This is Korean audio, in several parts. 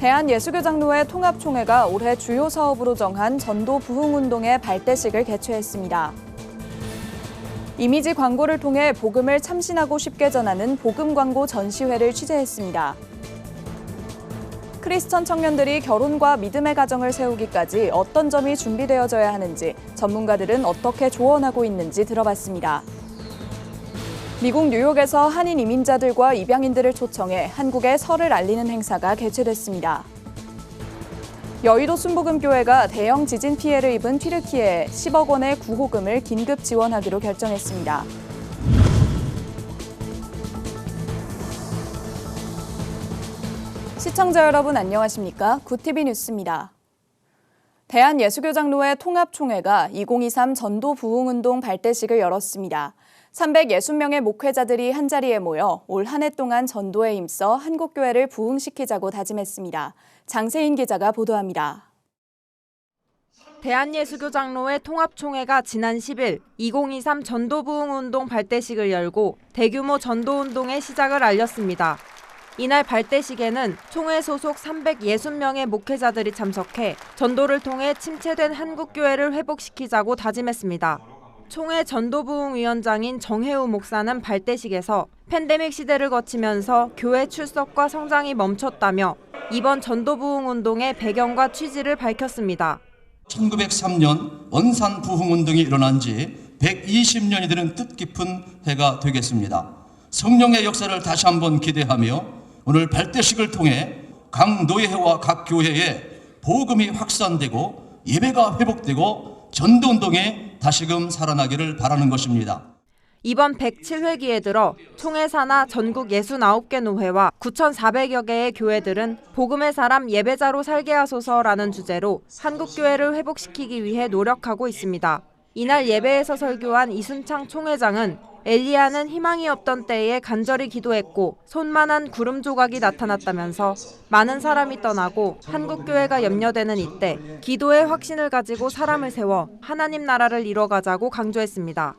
대한예수교장로회 통합총회가 올해 주요 사업으로 정한 전도 부흥운동의 발대식을 개최했습니다. 이미지 광고를 통해 복음을 참신하고 쉽게 전하는 복음 광고 전시회를 취재했습니다. 크리스천 청년들이 결혼과 믿음의 가정을 세우기까지 어떤 점이 준비되어져야 하는지, 전문가들은 어떻게 조언하고 있는지 들어봤습니다. 미국 뉴욕에서 한인 이민자들과 입양인들을 초청해 한국의 설을 알리는 행사가 개최됐습니다. 여의도 순복음교회가 대형 지진 피해를 입은 튀르키예에 10억 원의 구호금을 긴급 지원하기로 결정했습니다. 시청자 여러분 안녕하십니까? 굿TV 뉴스입니다. 대한예수교장로회 통합총회가 2023 전도 부흥운동 발대식을 열었습니다. 360명의 목회자들이 한자리에 모여 올 한 해 동안 전도에 힘써 한국교회를 부흥시키자고 다짐했습니다. 장세인 기자가 보도합니다. 대한예수교장로회 통합총회가 지난 10일 2023 전도부흥운동 발대식을 열고 대규모 전도운동의 시작을 알렸습니다. 이날 발대식에는 총회 소속 360명의 목회자들이 참석해 전도를 통해 침체된 한국교회를 회복시키자고 다짐했습니다. 총회 전도부흥위원장인 정혜우 목사는 발대식에서 팬데믹 시대를 거치면서 교회 출석과 성장이 멈췄다며 이번 전도부흥운동의 배경과 취지를 밝혔습니다. 1903년 원산 부흥운동이 일어난 지 120년이 되는 뜻깊은 해가 되겠습니다. 성령의 역사를 다시 한번 기대하며 오늘 발대식을 통해 각 노예회와 각 교회에 복음이 확산되고 예배가 회복되고 전도운동에 다시금 살아나기를 바라는 것입니다. 이번 107회기에 들어 총회 산하 전국 69개 노회와 9,400여 개의 교회들은 복음의 사람 예배자로 살게 하소서라는 주제로 한국교회를 회복시키기 위해 노력하고 있습니다. 이날 예배에서 설교한 이순창 총회장은 엘리야는 희망이 없던 때에 간절히 기도했고 손만한 구름 조각이 나타났다면서 많은 사람이 떠나고 한국교회가 염려되는 이때 기도의 확신을 가지고 사람을 세워 하나님 나라를 이뤄가자고 강조했습니다.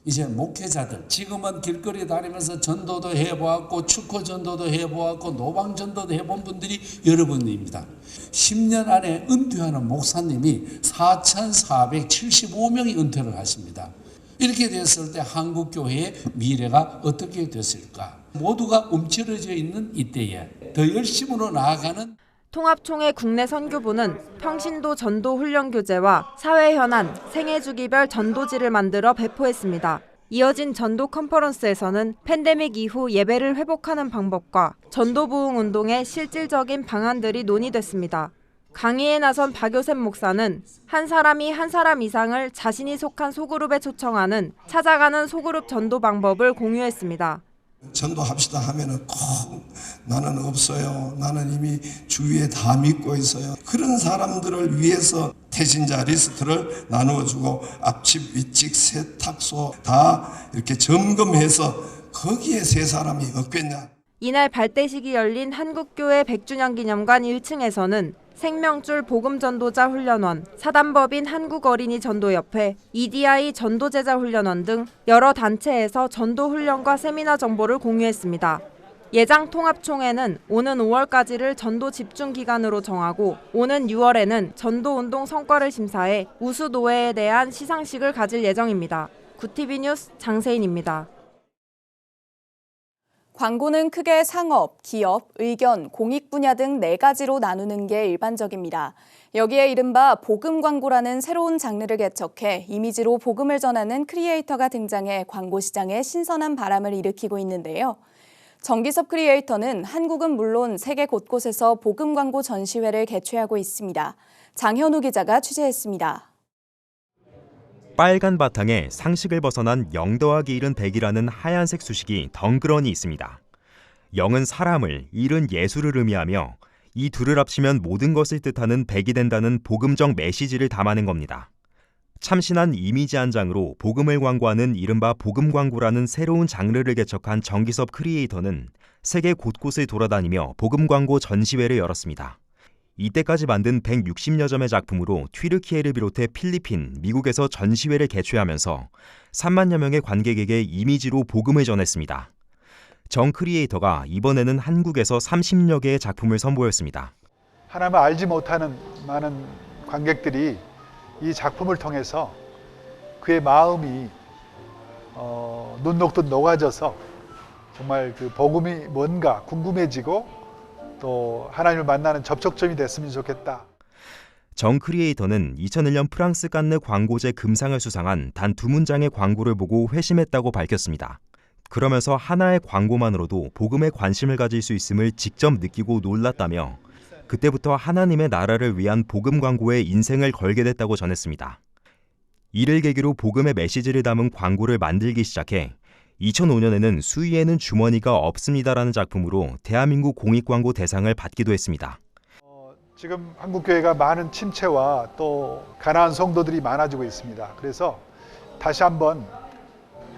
이제 목회자들, 지금은 길거리 다니면서 전도도 해보았고 축구 전도도 해보았고 노방 전도도 해본 분들이 여러분입니다. 10년 안에 은퇴하는 목사님이 4,475명이 은퇴를 하십니다. 이렇게 됐을 때 한국교회의 미래가 어떻게 됐을까? 모두가 움츠러져 있는 이때에 더 열심으로 나아가는 통합총회 국내 선교부는 평신도 전도 훈련 교재와 사회 현안, 생애 주기별 전도지를 만들어 배포했습니다. 이어진 전도 컨퍼런스에서는 팬데믹 이후 예배를 회복하는 방법과 전도 부흥 운동의 실질적인 방안들이 논의됐습니다. 강의에 나선 박요셉 목사는 한 사람이 한 사람 이상을 자신이 속한 소그룹에 초청하는 찾아가는 소그룹 전도 방법을 공유했습니다. 전도합시다 하면은 꼭 나는 없어요. 나는 이미 주위에 다 믿고 있어요. 그런 사람들을 위해서 태신자 리스트를 나누어주고 앞집, 윗집, 세탁소 다 이렇게 점검해서 거기에 세 사람이 없겠냐. 이날 발대식이 열린 한국교회 100주년 기념관 1층에서는 생명줄 복음전도자 훈련원, 사단법인 한국어린이 전도협회, EDI 전도제자 훈련원 등 여러 단체에서 전도 훈련과 세미나 정보를 공유했습니다. 예장 통합총회는 오는 5월까지를 전도 집중 기간으로 정하고 오는 6월에는 전도운동 성과를 심사해 우수 노회에 대한 시상식을 가질 예정입니다. 굿TV 뉴스 장세인입니다. 광고는 크게 상업, 기업, 의견, 공익 분야 등 4가지로 나누는 게 일반적입니다. 여기에 이른바 복음 광고라는 새로운 장르를 개척해 이미지로 복음을 전하는 크리에이터가 등장해 광고 시장에 신선한 바람을 일으키고 있는데요. 정기섭 크리에이터는 한국은 물론 세계 곳곳에서 복음 광고 전시회를 개최하고 있습니다. 장현우 기자가 취재했습니다. 빨간 바탕에 상식을 벗어난 0 더하기 1은 100이라는 하얀색 수식이 덩그러니 있습니다. 0은 사람을, 1은 예술을 의미하며 이 둘을 합치면 모든 것을 뜻하는 100이 된다는 복음적 메시지를 담아낸 겁니다. 참신한 이미지 한 장으로 복음을 광고하는 이른바 복음 광고라는 새로운 장르를 개척한 정기섭 크리에이터는 세계 곳곳을 돌아다니며 복음 광고 전시회를 열었습니다. 이때까지 만든 160여 점의 작품으로 튀르키예를 비롯해 필리핀, 미국에서 전시회를 개최하면서 3만여 명의 관객에게 이미지로 복음을 전했습니다. 정 크리에이터가 이번에는 한국에서 30여 개의 작품을 선보였습니다. 하나님을 알지 못하는 많은 관객들이 이 작품을 통해서 그의 마음이 눈 녹듯 녹아져서 정말 그 복음이 뭔가 궁금해지고 또 하나님을 만나는 접촉점이 됐으면 좋겠다. 정 크리에이터는 2001년 프랑스 칸느 광고제 금상을 수상한 단 2문장의 광고를 보고 회심했다고 밝혔습니다. 그러면서 하나의 광고만으로도 복음에 관심을 가질 수 있음을 직접 느끼고 놀랐다며 그때부터 하나님의 나라를 위한 복음 광고에 인생을 걸게 됐다고 전했습니다. 이를 계기로 복음의 메시지를 담은 광고를 만들기 시작해 2005년에는 수위에는 주머니가 없습니다라는 작품으로 대한민국 공익광고 대상을 받기도 했습니다. 지금 한국교회가 많은 침체와 또 가난한 성도들이 많아지고 있습니다. 그래서 다시 한번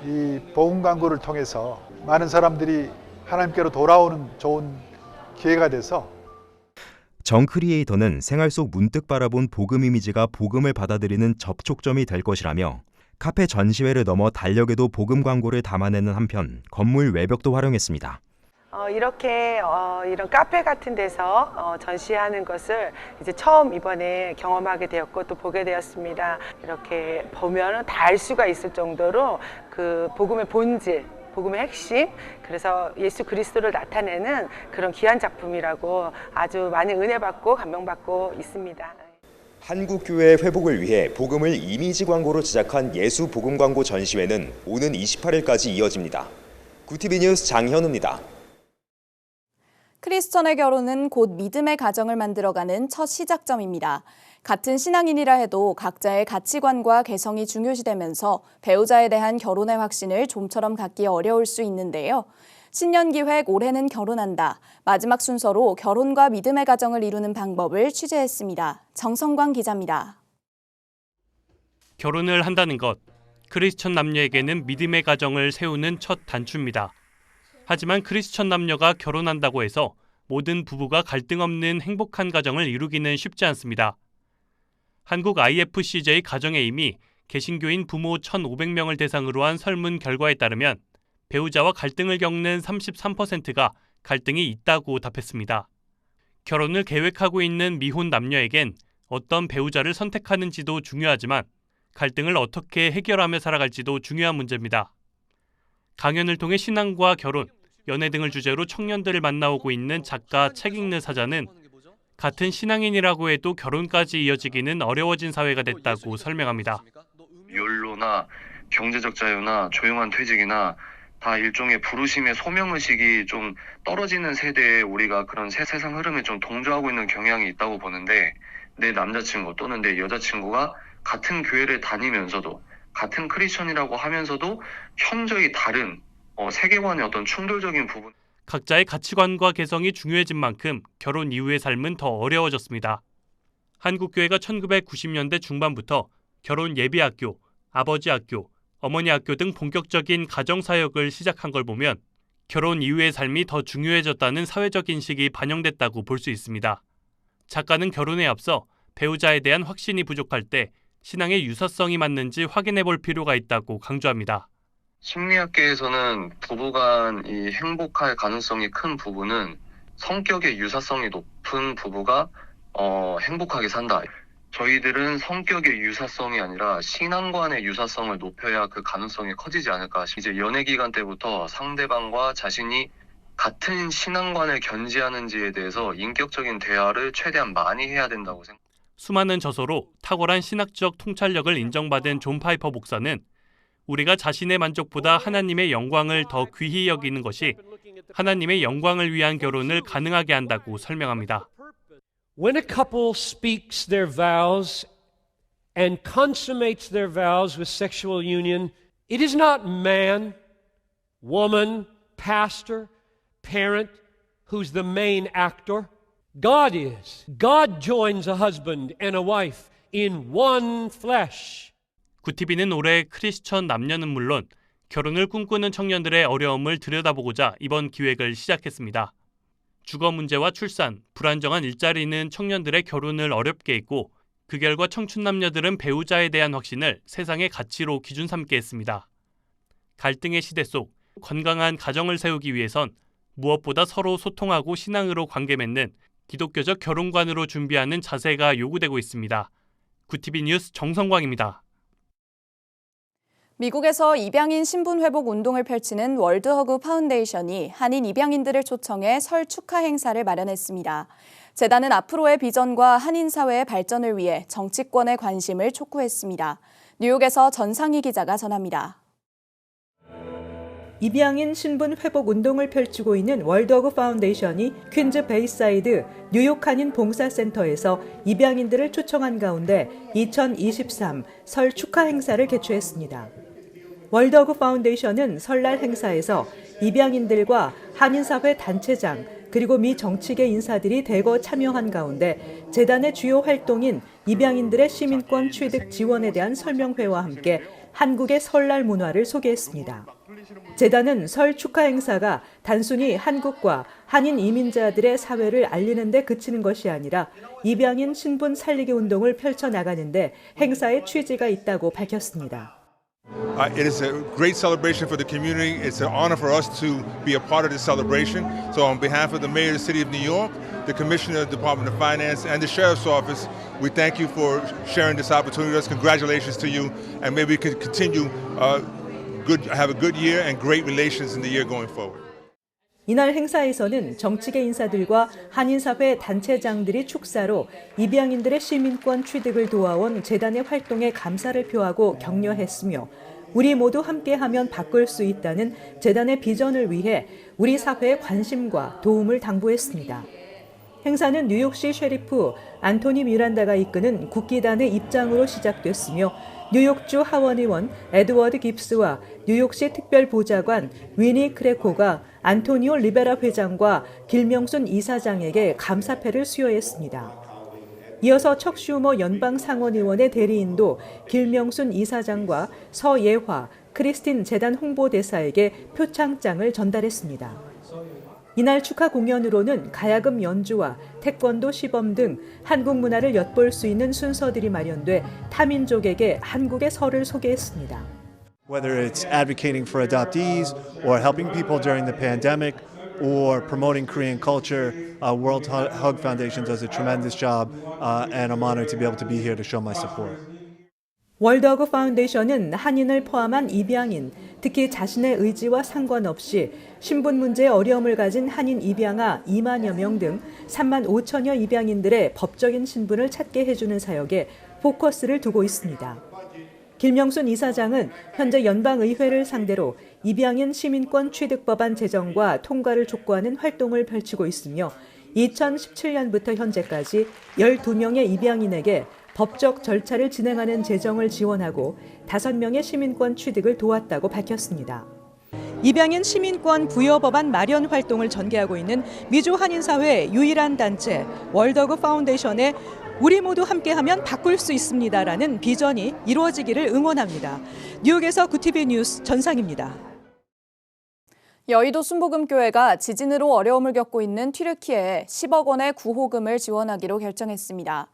이 복음 광고를 통해서 많은 사람들이 하나님께로 돌아오는 좋은 기회가 돼서 정 크리에이터는 생활 속 문득 바라본 복음 이미지가 복음을 받아들이는 접촉점이 될 것이라며 카페 전시회를 넘어 달력에도 복음 광고를 담아내는 한편 건물 외벽도 활용했습니다. 이렇게 이런 카페 같은 데서 전시하는 것을 이제 처음 이번에 경험하게 되었고 또 보게 되었습니다. 이렇게 보면 다 알 수가 있을 정도로 그 복음의 본질, 복음의 핵심, 그래서 예수 그리스도를 나타내는 그런 귀한 작품이라고 아주 많이 은혜 받고 감명 받고 있습니다. 한국 교회의 회복을 위해 복음을 이미지 광고로 제작한 예수 복음 광고 전시회는 오는 28일까지 이어집니다. 구티비 뉴스 장현우입니다. 크리스천의 결혼은 곧 믿음의 가정을 만들어가는 첫 시작점입니다. 같은 신앙인이라 해도 각자의 가치관과 개성이 중요시되면서 배우자에 대한 결혼의 확신을 좀처럼 갖기 어려울 수 있는데요. 신년기획 올해는 결혼한다. 마지막 순서로 결혼과 믿음의 가정을 이루는 방법을 취재했습니다. 정성광 기자입니다. 결혼을 한다는 것, 크리스천 남녀에게는 믿음의 가정을 세우는 첫 단추입니다. 하지만 크리스천 남녀가 결혼한다고 해서 모든 부부가 갈등 없는 행복한 가정을 이루기는 쉽지 않습니다. 한국 IFCJ 가정의임이 개신교인 부모 1,500명을 대상으로 한 설문 결과에 따르면 배우자와 갈등을 겪는 33%가 갈등이 있다고 답했습니다. 결혼을 계획하고 있는 미혼 남녀에겐 어떤 배우자를 선택하는지도 중요하지만 갈등을 어떻게 해결하며 살아갈지도 중요한 문제입니다. 강연을 통해 신앙과 결혼, 연애 등을 주제로 청년들을 만나오고 있는 작가 책 읽는 사자는 같은 신앙인이라고 해도 결혼까지 이어지기는 어려워진 사회가 됐다고 설명합니다. 연로나 경제적 자유나 조용한 퇴직이나 다 일종의 부르심의 소명의식이 좀 떨어지는 세대에 우리가 그런 세상 흐름에 좀 동조하고 있는 경향이 있다고 보는데, 내 남자친구 또는 내 여자친구가 같은 교회를 다니면서도 같은 크리스천이라고 하면서도 현저히 다른 세계관의 어떤 충돌적인 부분. 각자의 가치관과 개성이 중요해진 만큼 결혼 이후의 삶은 더 어려워졌습니다. 한국교회가 1990년대 중반부터 결혼 예비학교, 아버지 학교, 어머니 학교 등 본격적인 가정사역을 시작한 걸 보면 결혼 이후의 삶이 더 중요해졌다는 사회적 인식이 반영됐다고 볼 수 있습니다. 작가는 결혼에 앞서 배우자에 대한 확신이 부족할 때 신앙의 유사성이 맞는지 확인해 볼 필요가 있다고 강조합니다. 심리학계에서는 부부간 이 행복할 가능성이 큰 부부는 성격의 유사성이 높은 부부가 행복하게 산다. 저희들은 성격의 유사성이 아니라 신앙관의 유사성을 높여야 그 가능성이 커지지 않을까. 이제 연애 기간 때부터 상대방과 자신이 같은 신앙관을 견지하는지에 대해서 인격적인 대화를 최대한 많이 해야 된다고 생각합니다. 수많은 저서로 탁월한 신학적 통찰력을 인정받은 존 파이퍼 목사는 우리가 자신의 만족보다 하나님의 영광을 더 귀히 여기는 것이 하나님의 영광을 위한 결혼을 가능하게 한다고 설명합니다. When a couple speaks their vows and consummates their vows with sexual union, it is not man, woman, pastor, parent who's the main actor. God is. God joins a husband and a wife in one flesh. 구티비는 올해 크리스천 남녀는 물론 결혼을 꿈꾸는 청년들의 어려움을 들여다보고자 이번 기획을 시작했습니다. 주거 문제와 출산, 불안정한 일자리는 청년들의 결혼을 어렵게 했고 그 결과 청춘 남녀들은 배우자에 대한 확신을 세상의 가치로 기준 삼게 했습니다. 갈등의 시대 속 건강한 가정을 세우기 위해선 무엇보다 서로 소통하고 신앙으로 관계 맺는 기독교적 결혼관으로 준비하는 자세가 요구되고 있습니다. 구티비 뉴스 정성광입니다. 미국에서 입양인 신분 회복 운동을 펼치는 월드허그 파운데이션이 한인 입양인들을 초청해 설 축하 행사를 마련했습니다. 재단은 앞으로의 비전과 한인 사회의 발전을 위해 정치권의 관심을 촉구했습니다. 뉴욕에서 전상희 기자가 전합니다. 입양인 신분 회복 운동을 펼치고 있는 월드허그 파운데이션이 퀸즈 베이사이드 뉴욕 한인 봉사센터에서 입양인들을 초청한 가운데 2023 설 축하 행사를 개최했습니다. 월드허그 파운데이션은 설날 행사에서 입양인들과 한인사회 단체장 그리고 미 정치계 인사들이 대거 참여한 가운데 재단의 주요 활동인 입양인들의 시민권 취득 지원에 대한 설명회와 함께 한국의 설날 문화를 소개했습니다. 재단은 설 축하 행사가 단순히 한국과 한인 이민자들의 사회를 알리는 데 그치는 것이 아니라 입양인 신분 살리기 운동을 펼쳐나가는 데 행사의 취지가 있다고 밝혔습니다. It is a great celebration for the community. It's an honor for us to be a part of this celebration. So on behalf of the Mayor of the City of New York, the Commissioner of the Department of Finance, and the Sheriff's Office, we thank you for sharing this opportunity with us. Congratulations to you, and maybe we can continue have a good year and great relations in the year going forward. 이날 행사에서는 정치계 인사들과 한인사회 단체장들이 축사로 입양인들의 시민권 취득을 도와온 재단의 활동에 감사를 표하고 격려했으며 우리 모두 함께하면 바꿀 수 있다는 재단의 비전을 위해 우리 사회의 관심과 도움을 당부했습니다. 행사는 뉴욕시 셰리프 안토니 미란다가 이끄는 국기단의 입장으로 시작됐으며 뉴욕주 하원의원 에드워드 깁스와 뉴욕시 특별보좌관 위니 크레코가 안토니오 리베라 회장과 길명순 이사장에게 감사패를 수여했습니다. 이어서 척 슈머 연방상원의원의 대리인도 길명순 이사장과 서예화, 크리스틴 재단 홍보대사에게 표창장을 전달했습니다. 이날 축하 공연으로는 가야금 연주와 태권도 시범 등 한국 문화를 엿볼 수 있는 순서들이 마련돼 타민족에게 한국의 설을 소개했습니다. Whether it's advocating for adoptees or helping people during the pandemic or promoting Korean culture, World Hug Foundation does a tremendous job and I'm honored to be able to be here to show my support. 월드허그 파운데이션은 한인을 포함한 입양인, 특히 자신의 의지와 상관없이 신분 문제에 어려움을 가진 한인 입양아 2만여 명 등 3만 5천여 입양인들의 법적인 신분을 찾게 해주는 사역에 포커스를 두고 있습니다. 길명순 이사장은 현재 연방의회를 상대로 입양인 시민권 취득법안 제정과 통과를 촉구하는 활동을 펼치고 있으며 2017년부터 현재까지 12명의 입양인에게 법적 절차를 진행하는 재정을 지원하고 5명의 시민권 취득을 도왔다고 밝혔습니다. 입양인 시민권 부여 법안 마련 활동을 전개하고 있는 미주 한인사회 유일한 단체 월드허그 파운데이션의 우리 모두 함께하면 바꿀 수 있습니다라는 비전이 이루어지기를 응원합니다. 뉴욕에서 구티비 뉴스 전상입니다. 여의도 순복음교회가 지진으로 어려움을 겪고 있는 튀르키예에 10억 원의 구호금을 지원하기로 결정했습니다.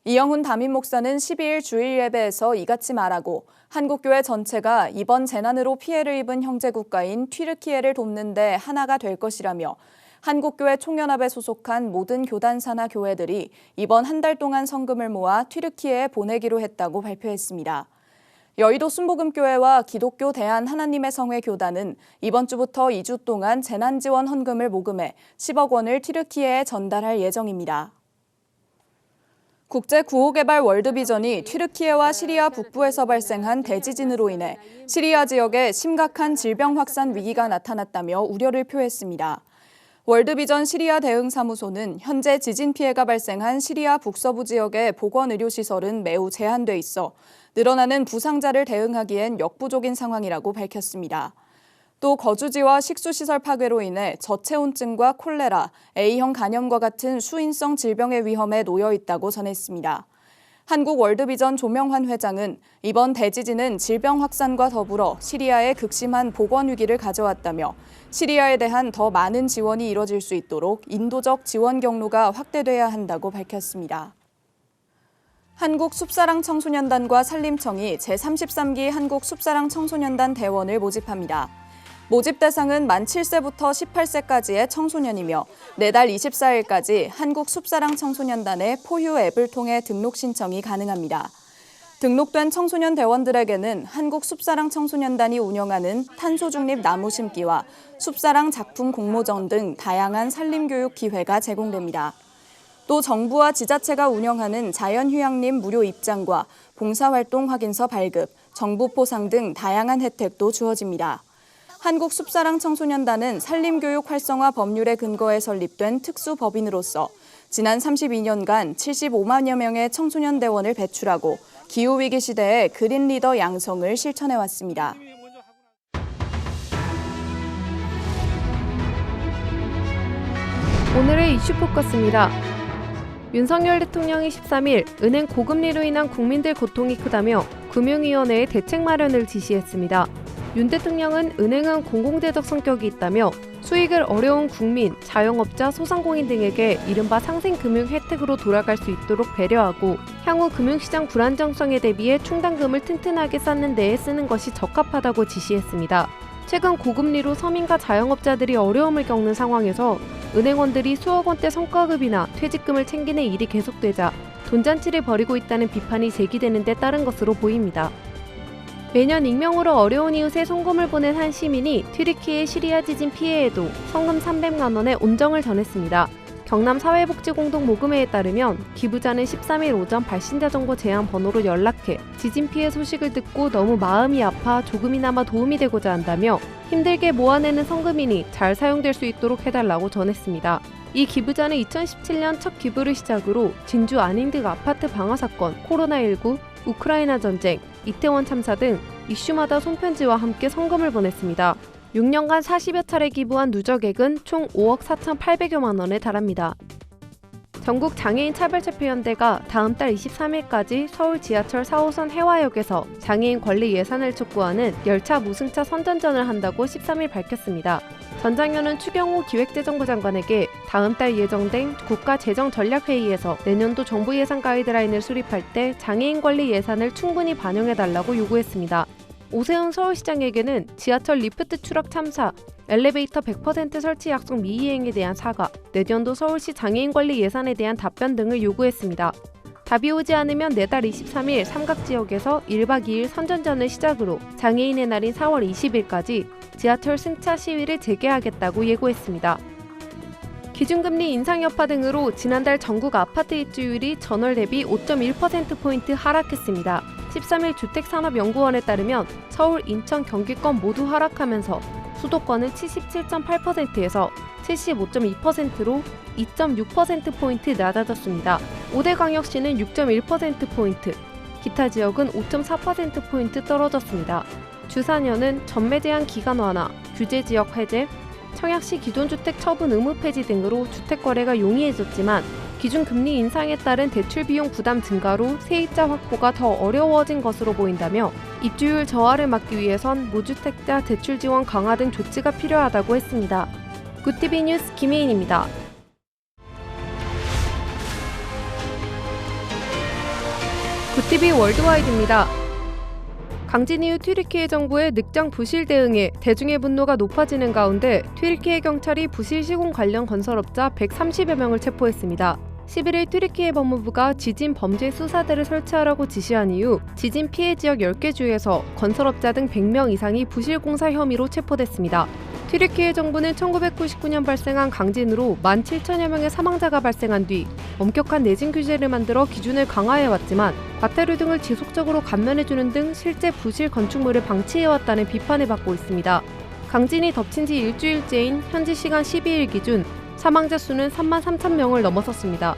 이영훈 담임 목사는 12일 주일 예배에서 이같이 말하고 한국교회 전체가 이번 재난으로 피해를 입은 형제 국가인 튀르키예를 돕는 데 하나가 될 것이라며 한국교회 총연합에 소속한 모든 교단사나 교회들이 이번 한 달 동안 성금을 모아 튀르키예에 보내기로 했다고 발표했습니다. 여의도 순복음교회와 기독교 대한 하나님의 성회 교단은 이번 주부터 2주 동안 재난지원 헌금을 모금해 10억 원을 튀르키예에 전달할 예정입니다. 국제구호개발 월드비전이 튀르키예와 시리아 북부에서 발생한 대지진으로 인해 시리아 지역에 심각한 질병 확산 위기가 나타났다며 우려를 표했습니다. 월드비전 시리아 대응사무소는 현재 지진 피해가 발생한 시리아 북서부 지역의 보건의료시설은 매우 제한돼 있어 늘어나는 부상자를 대응하기엔 역부족인 상황이라고 밝혔습니다. 또 거주지와 식수시설 파괴로 인해 저체온증과 콜레라, A형 간염과 같은 수인성 질병의 위험에 놓여 있다고 전했습니다. 한국 월드비전 조명환 회장은 이번 대지진은 질병 확산과 더불어 시리아에 극심한 보건 위기를 가져왔다며 시리아에 대한 더 많은 지원이 이뤄질 수 있도록 인도적 지원 경로가 확대돼야 한다고 밝혔습니다. 한국 숲사랑 청소년단과 산림청이 제33기 한국 숲사랑 청소년단 대원을 모집합니다. 모집 대상은 만 7세부터 18세까지의 청소년이며 내달 24일까지 한국숲사랑 청소년단의 포유 앱을 통해 등록 신청이 가능합니다. 등록된 청소년 대원들에게는 한국숲사랑 청소년단이 운영하는 탄소중립 나무 심기와 숲사랑 작품 공모전 등 다양한 산림교육 기회가 제공됩니다. 또 정부와 지자체가 운영하는 자연휴양림 무료 입장과 봉사활동 확인서 발급, 정부 포상 등 다양한 혜택도 주어집니다. 한국숲사랑 청소년단은 산림교육 활성화 법률에 근거해 설립된 특수법인으로서 지난 32년간 75만여 명의 청소년 대원을 배출하고 기후위기 시대에 그린 리더 양성을 실천해왔습니다. 오늘의 이슈 포커스입니다. 윤석열 대통령이 13일 은행 고금리로 인한 국민들 고통이 크다며 금융위원회에 대책 마련을 지시했습니다. 윤 대통령은 은행은 공공재적 성격이 있다며 수익을 어려운 국민, 자영업자, 소상공인 등에게 이른바 상생금융 혜택으로 돌아갈 수 있도록 배려하고 향후 금융시장 불안정성에 대비해 충당금을 튼튼하게 쌓는 데에 쓰는 것이 적합하다고 지시했습니다. 최근 고금리로 서민과 자영업자들이 어려움을 겪는 상황에서 은행원들이 수억 원대 성과급이나 퇴직금을 챙기는 일이 계속되자 돈잔치를 벌이고 있다는 비판이 제기되는 데 따른 것으로 보입니다. 매년 익명으로 어려운 이웃에 송금을 보낸 한 시민이 튀르키예 시리아 지진 피해에도 성금 300만 원의 온정을 전했습니다. 경남 사회복지공동 모금회에 따르면 기부자는 13일 오전 발신자 정보 제한 번호로 연락해 지진 피해 소식을 듣고 너무 마음이 아파 조금이나마 도움이 되고자 한다며 힘들게 모아내는 성금이니 잘 사용될 수 있도록 해달라고 전했습니다. 이 기부자는 2017년 첫 기부를 시작으로 진주 안인득 아파트 방화 사건, 코로나19, 우크라이나 전쟁, 이태원 참사 등 이슈마다 손편지와 함께 성금을 보냈습니다. 6년간 40여 차례 기부한 누적액은 총 5억 4,800여만 원에 달합니다. 전국 장애인 차별체포연대가 다음 달 23일까지 서울 지하철 4호선 해화역에서 장애인 권리 예산을 촉구하는 열차 무승차 선전전을 한다고 13일 밝혔습니다. 전장현은 추경호 기획재정부 장관에게 다음 달 예정된 국가재정전략회의에서 내년도 정부 예산 가이드라인을 수립할 때 장애인 권리 예산을 충분히 반영해달라고 요구했습니다. 오세훈 서울시장에게는 지하철 리프트 추락 참사, 엘리베이터 100% 설치 약속 미이행에 대한 사과, 내년도 서울시 장애인 관리 예산에 대한 답변 등을 요구했습니다. 답이 오지 않으면 내달 23일 삼각지역에서 1박 2일 선전전을 시작으로 장애인의 날인 4월 20일까지 지하철 승차 시위를 재개하겠다고 예고했습니다. 기준금리 인상 여파 등으로 지난달 전국 아파트 입주율이 전월 대비 5.1%포인트 하락했습니다. 13일 주택산업연구원에 따르면 서울, 인천, 경기권 모두 하락하면서 수도권은 77.8%에서 75.2%로 2.6%포인트 낮아졌습니다. 5대 광역시는 6.1%포인트, 기타 지역은 5.4%포인트 떨어졌습니다. 주사년은 전매 제한 기간 완화, 규제 지역 해제, 청약시 기존 주택 처분 의무 폐지 등으로 주택 거래가 용이해졌지만 기준 금리 인상에 따른 대출 비용 부담 증가로 세입자 확보가 더 어려워진 것으로 보인다며 입주율 저하를 막기 위해선 무주택자 대출 지원 강화 등 조치가 필요하다고 했습니다. 굿티비 뉴스 김혜인입니다. 굿티비 월드와이드입니다. 강진 이후 튀르키예 정부의 늑장 부실 대응에 대중의 분노가 높아지는 가운데 튀르키예 경찰이 부실 시공 관련 건설업자 130여 명을 체포했습니다. 11일 튀르키예 법무부가 지진 범죄 수사대를 설치하라고 지시한 이후 지진 피해 지역 10개 주에서 건설업자 등 100명 이상이 부실 공사 혐의로 체포됐습니다. 튀르키예 정부는 1999년 발생한 강진으로 17,000여 명의 사망자가 발생한 뒤 엄격한 내진 규제를 만들어 기준을 강화해왔지만 과태료 등을 지속적으로 감면해주는 등 실제 부실 건축물을 방치해왔다는 비판을 받고 있습니다. 강진이 덮친 지 일주일째인 현지 시간 12일 기준 사망자 수는 33,000명을 넘어섰습니다.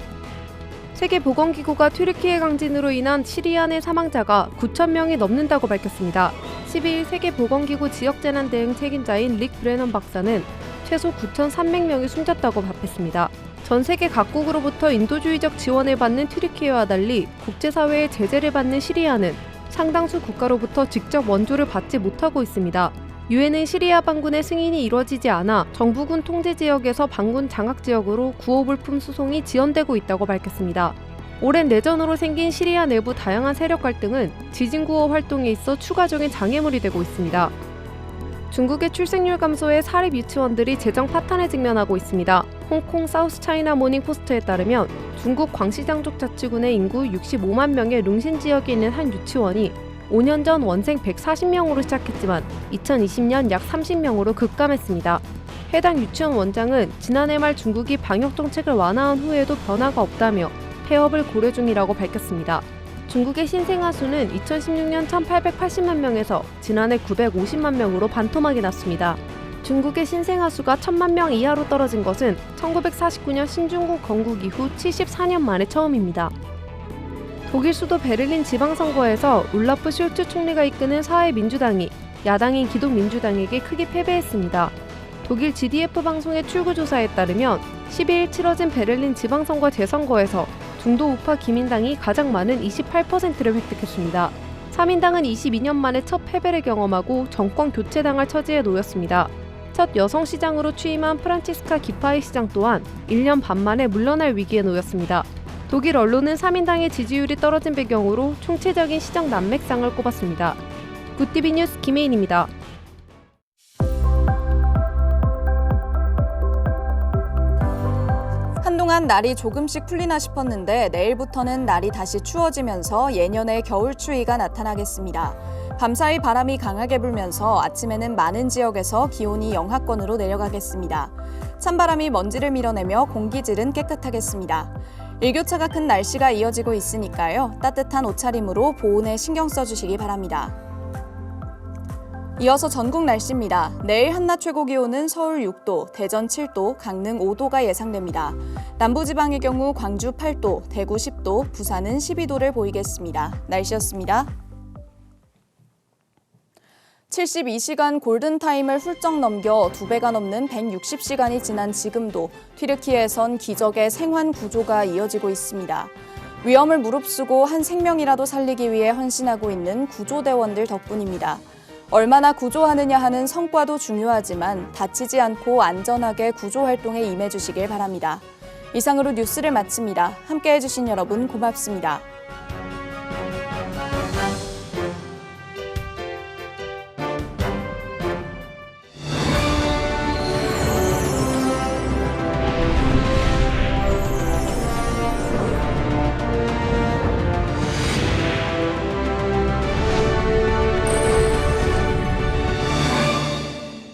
세계보건기구가 튀르키예 강진으로 인한 시리아 내 사망자가 9,000명이 넘는다고 밝혔습니다. 12일 세계보건기구 지역재난대응 책임자인 릭 브레넌 박사는 최소 9,300명이 숨졌다고 답했습니다. 전 세계 각국으로부터 인도주의적 지원을 받는 튀르키예와 달리 국제사회의 제재를 받는 시리아는 상당수 국가로부터 직접 원조를 받지 못하고 있습니다. 유엔은 시리아 반군의 승인이 이뤄지지 않아 정부군 통제 지역에서 반군 장악 지역으로 구호불품 수송이 지연되고 있다고 밝혔습니다. 오랜 내전으로 생긴 시리아 내부 다양한 세력 갈등은 지진 구호 활동에 있어 추가적인 장애물이 되고 있습니다. 중국의 출생률 감소에 사립 유치원들이 재정 파탄에 직면하고 있습니다. 홍콩 사우스 차이나 모닝 포스트에 따르면 중국 광시장족 자치군의 인구 65만 명의 룽신 지역에 있는 한 유치원이 5년 전 원생 140명으로 시작했지만 2020년 약 30명으로 급감했습니다. 해당 유치원 원장은 지난해 말 중국이 방역 정책을 완화한 후에도 변화가 없다며 폐업을 고려 중이라고 밝혔습니다. 중국의 신생아 수는 2016년 1,880만 명에서 지난해 950만 명으로 반토막이 났습니다. 중국의 신생아 수가 1,000만 명 이하로 떨어진 것은 1949년 신중국 건국 이후 74년 만에 처음입니다. 독일 수도 베를린 지방선거에서 울라프 숄츠 총리가 이끄는 사회민주당이 야당인 기독민주당에게 크게 패배했습니다. 독일 GDF 방송의 출구조사에 따르면 12일 치러진 베를린 지방선거 재선거에서 중도 우파 기민당이 가장 많은 28%를 획득했습니다. 3인당은 22년 만에 첫 패배를 경험하고 정권 교체당할 처지에 놓였습니다. 첫 여성 시장으로 취임한 프란치스카 기파이 시장 또한 1년 반 만에 물러날 위기에 놓였습니다. 독일 언론은 3인당의 지지율이 떨어진 배경으로 총체적인 시정 난맥상을 꼽았습니다. 굿티비 뉴스 김혜인입니다. 한동안 날이 조금씩 풀리나 싶었는데 내일부터는 날이 다시 추워지면서 예년의 겨울 추위가 나타나겠습니다. 밤사이 바람이 강하게 불면서 아침에는 많은 지역에서 기온이 영하권으로 내려가겠습니다. 찬바람이 먼지를 밀어내며 공기질은 깨끗하겠습니다. 일교차가 큰 날씨가 이어지고 있으니까요. 따뜻한 옷차림으로 보온에 신경 써주시기 바랍니다. 이어서 전국 날씨입니다. 내일 한낮 최고 기온은 서울 6도, 대전 7도, 강릉 5도가 예상됩니다. 남부지방의 경우 광주 8도, 대구 10도, 부산은 12도를 보이겠습니다. 날씨였습니다. 72시간 골든타임을 훌쩍 넘겨 2배가 넘는 160시간이 지난 지금도 튀르키예에선 기적의 생환 구조가 이어지고 있습니다. 위험을 무릅쓰고 한 생명이라도 살리기 위해 헌신하고 있는 구조대원들 덕분입니다. 얼마나 구조하느냐 하는 성과도 중요하지만 다치지 않고 안전하게 구조활동에 임해주시길 바랍니다. 이상으로 뉴스를 마칩니다. 함께해 주신 여러분 고맙습니다.